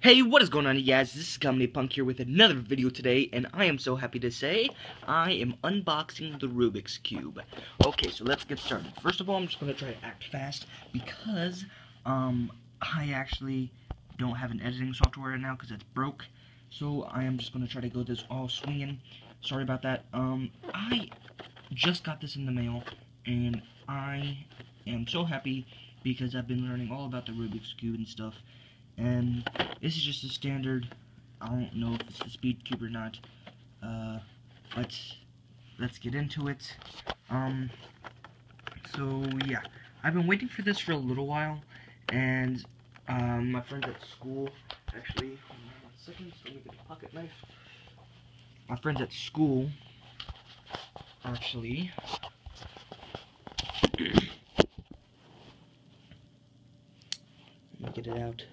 Hey, what is going on, you guys? This is Comedy Punk here with another video today, and I am so happy to say I am unboxing the Rubik's Cube. Okay, so let's get started. First of all, I'm just going to try to act fast because I actually don't have an editing software right now because it's broke. So I am just going to try to go this all swinging. Sorry about that. I just got this in the mail, and I am so happy because I've been learning all about the Rubik's Cube and stuff. And this is just a standard, I don't know if it's the speed cube or not, but let's get into it. So yeah, I've been waiting for this for a little while, and my friends at school, actually, hold on 1 second, so let me get a pocket knife. My friends at school, actually, let me get it out.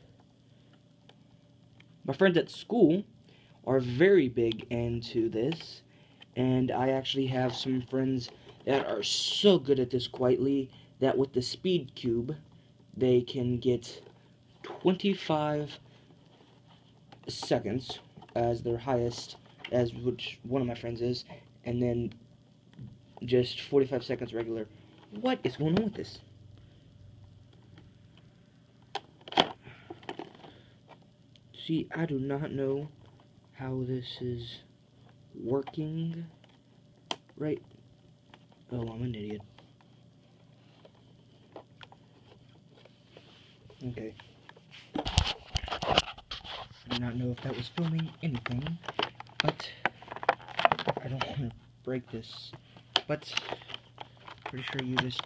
My friends at school are very big into this, and I actually have some friends that are so good at this quietly that with the speed cube they can get 25 seconds as their highest, as which one of my friends is, and then just 45 seconds regular. What is going on with this? See, I do not know how this is working right. Oh, I'm an idiot. Okay. I do not know if that was filming anything, but I don't want to break this. But pretty sure you just.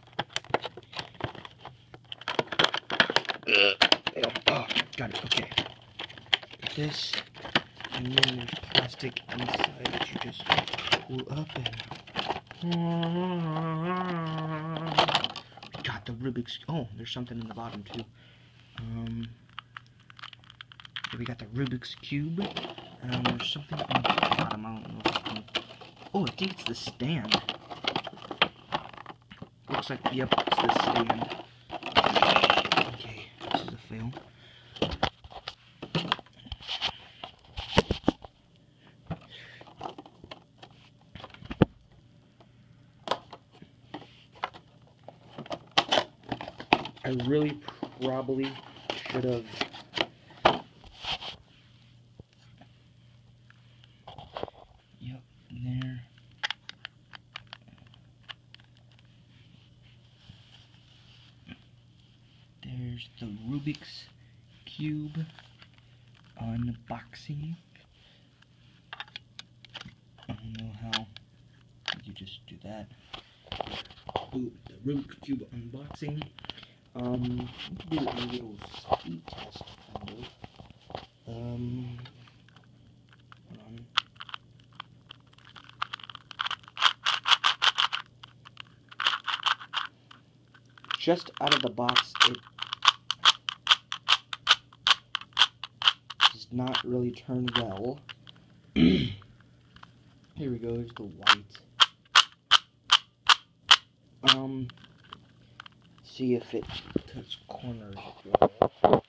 Oh, got it. Okay. This, and then there's plastic inside that you just pull up and. We got the Rubik's. Oh, there's something in the bottom too. We got the Rubik's Cube. There's something in the bottom. I don't know if it's oh, I think it's the stand. Looks like, yep, it's the stand. Okay, this is a fail. I really probably should have. Yep, there. There's the Rubik's Cube unboxing. I don't know how you just do that. Ooh, the Rubik's Cube unboxing. Do a little speed test, kind of. Hold on. Just out of the box, it does not really turn well. Here we go, here's the white. See if it cuts corners well.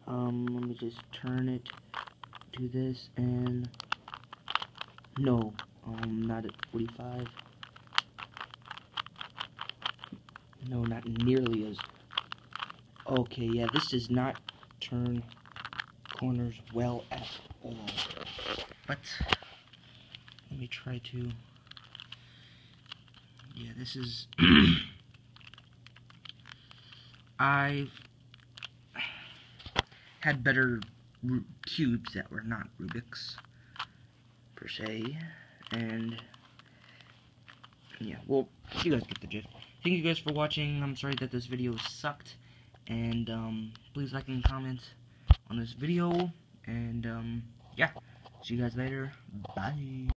Let me just turn it to this, and no, not at 45. No, not nearly as. Okay, yeah, this does not turn corners well at all. But let me try to. Yeah, this is. I've had better cubes that were not Rubik's per se, and yeah, well, you guys get the gist. Thank you guys for watching. I'm sorry that this video sucked, and please like and comment on this video, and yeah, see you guys later. Bye.